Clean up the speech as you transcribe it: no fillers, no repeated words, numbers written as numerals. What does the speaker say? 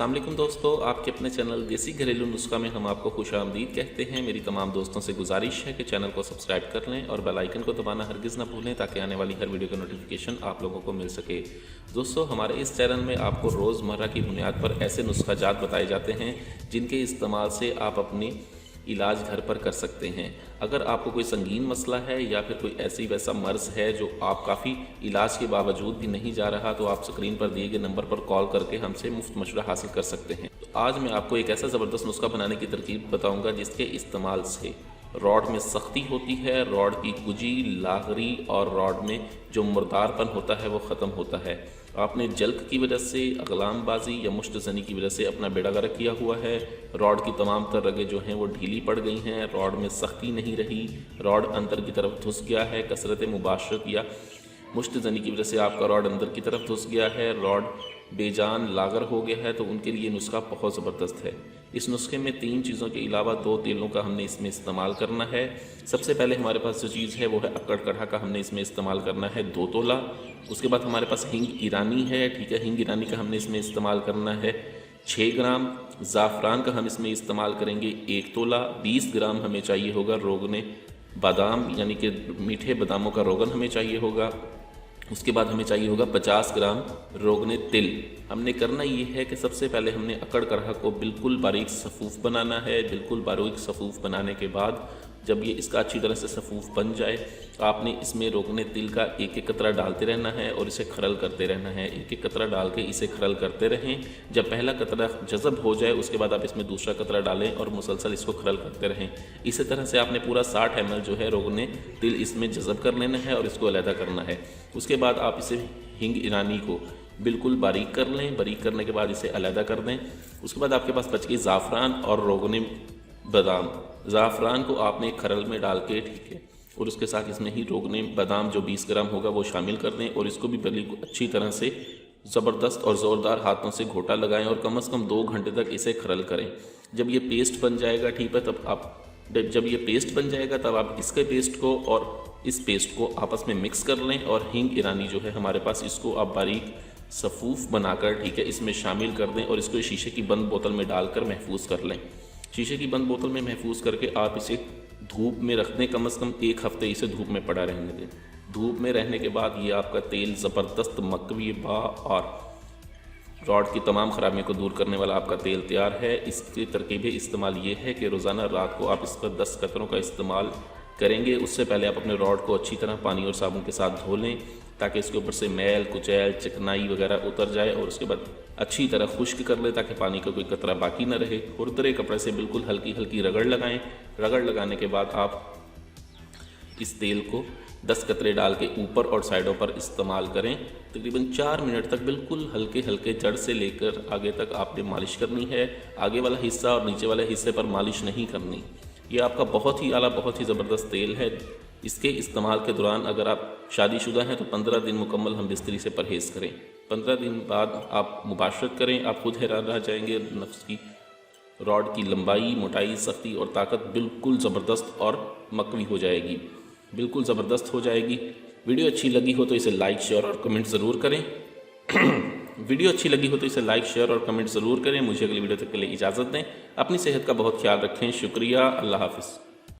अस्सलाम वालेकुम दोस्तों, आपके अपने चैनल देसी घरेलू नुस्खा में हम आपको खुशामदीद कहते हैं। मेरी तमाम दोस्तों से गुजारिश है कि चैनल को सब्सक्राइब कर लें और बेल आइकन को दबाना हरगिज़ ना भूलें ताकि आने वाली हर वीडियो का नोटिफिकेशन आप लोगों को मिल सके। दोस्तों, हमारे इस चैनल में आपको रोज़मर्रा की बुनियाद पर ऐसे नुस्खा जात बताए जाते हैं जिनके इस्तेमाल से आप अपनी इलाज घर पर कर सकते हैं। अगर आपको कोई संगीन मसला है या फिर कोई ऐसी वैसा मर्ज़ है जो आप काफ़ी इलाज के बावजूद भी नहीं जा रहा, तो आप स्क्रीन पर दिए गए नंबर पर कॉल करके हमसे मुफ्त मशवरा हासिल कर सकते हैं। तो आज मैं आपको एक ऐसा ज़बरदस्त नुस्खा बनाने की तरकीब बताऊंगा जिसके इस्तेमाल से रॉड में सख्ती होती है, रॉड की गुजी, लागरी और रॉड में जो मुर्दारपन होता है वो ख़त्म होता है। आपने जल्क की वजह से, अगलामबाजी या मुश्तज़नी की वजह से अपना बेड़ा गर्क किया हुआ है, रॉड की तमाम तर रगें जो हैं वो ढीली पड़ गई हैं, रॉड में सख्ती नहीं रही, रॉड अंदर की तरफ धुस गया है, कसरत मुबाशरत या मुश्तज़नी की वजह से आपका रॉड अंदर की तरफ धुस गया है, रॉड बेजान लागर हो गया है, तो उनके लिए नुस्खा बहुत ज़बरदस्त है। इस नुस्खे में 3 चीज़ों के अलावा 2 तेलों का हमने इसमें इस्तेमाल करना है। सबसे पहले हमारे पास जो चीज़ है वो है अक्कड़ कढ़ा का हमने इसमें इस्तेमाल करना है 2 तोला। उसके बाद हमारे पास हिंग ईरानी है, ठीक है, हिंग ईरानी का हमने इसमें इस्तेमाल करना है 6 ग्राम। ज़ाफ़रान का हम इसमें इस्तेमाल करेंगे 1 तोला। 20 ग्राम हमें चाहिए होगा रोगने बादाम, यानी कि मीठे बादामों का रोगन हमें चाहिए होगा। उसके बाद हमें चाहिए होगा 50 ग्राम रोगने तिल। हमने करना ये है कि सबसे पहले हमने अकड़ कढ़ा को बिल्कुल बारीक सफ़ूफ़ बनाना है। बिल्कुल बारीक सफ़ूफ़ बनाने के बाद जब ये इसका अच्छी तरह से सफ़ूफ़ बन जाए, आपने इसमें रोगने तिल का एक एक कतरा डालते रहना है और इसे खरल करते रहना है। एक एक कतरा डाल के इसे खरल करते रहें। जब पहला कतरा जज़ब हो जाए उसके बाद आप इसमें दूसरा कतरा डालें और मुसलसल इसको खरल करते रहें। इसी तरह से आपने पूरा 60 ml जो है रोगने तिल इसमें जज़ब कर लेना है और इसको अलहदा करना है। उसके बाद आप इसे हिंग ईरानी को बिल्कुल बारीक कर लें। बारीक करने के बाद इसे अलहदा कर दें। उसके बाद आपके पास बच गई ज़ाफ़रान और रोगने बादाम। ज़ाफ़रान को आपने एक खरल में डाल के, ठीक है, और उसके साथ इसमें ही रोगने बादाम जो 20 ग्राम होगा वो शामिल कर दें और इसको भी बड़ी अच्छी तरह से ज़बरदस्त और ज़ोरदार हाथों से घोटा लगाएं और कम से कम 2 घंटे तक इसे खरल करें। जब ये पेस्ट बन जाएगा, ठीक है, जब ये पेस्ट बन जाएगा तब आप इसके पेस्ट को और इस पेस्ट को आपस में मिक्स कर लें और हिंग ईरानी जो है हमारे पास, इसको आप बारीक सफ़ूफ़ बनाकर, ठीक है, इसमें शामिल कर दें और इसको शीशे की बंद बोतल में डालकर महफूज कर लें। शीशे की बंद बोतल में महफूज करके आप इसे धूप में रख दें। कम से कम 1 हफ़्ते इसे धूप में पड़ा रहने दें। धूप में रहने के बाद ये आपका तेल ज़बरदस्त मकवी बा और रॉड की तमाम ख़राबियों को दूर करने वाला आपका तेल तैयार है। इसकी तरकीब इस्तेमाल ये है कि रोज़ाना रात को आप इस पर 10 कतरों का इस्तेमाल करेंगे। उससे पहले आप अपने रॉड को अच्छी तरह पानी और साबुन के साथ धो लें ताकि इसके ऊपर से मैल, कुचैल, चिकनाई वगैरह उतर जाए और उसके बाद अच्छी तरह खुश्क कर लें ताकि पानी का कोई कतरा बाकी ना रहे। खुरदरे कपड़े से बिल्कुल हल्की हल्की रगड़ लगाएं। रगड़ लगाने के बाद आप इस तेल को 10 कतरे डाल के ऊपर और साइडों पर इस्तेमाल करें। तकरीबन 4 मिनट तक बिल्कुल हल्के हल्के जड़ से लेकर आगे तक आपने मालिश करनी है। आगे वाला हिस्सा और नीचे वाले हिस्से पर मालिश नहीं करनी। ये आपका बहुत ही आला, बहुत ही ज़बरदस्त तेल है। इसके इस्तेमाल के दौरान अगर आप शादीशुदा हैं तो 15 दिन मुकम्मल हम बिस्तरी से परहेज़ करें। 15 दिन बाद आप मुबाशरत करें, आप खुद हैरान रह जाएंगे। नफ्स की रॉड की लंबाई, मोटाई, सख्ती और ताकत बिल्कुल ज़बरदस्त और मकवी हो जाएगी, बिल्कुल ज़बरदस्त हो जाएगी। वीडियो अच्छी लगी हो तो इसे लाइक, शेयर और कमेंट ज़रूर करें। वीडियो अच्छी लगी हो तो इसे लाइक, शेयर और कमेंट ज़रूर करें। मुझे अगली वीडियो तक के लिए इजाज़त दें। अपनी सेहत का बहुत ख्याल रखें। शुक्रिया। अल्लाह हाफ़िज़।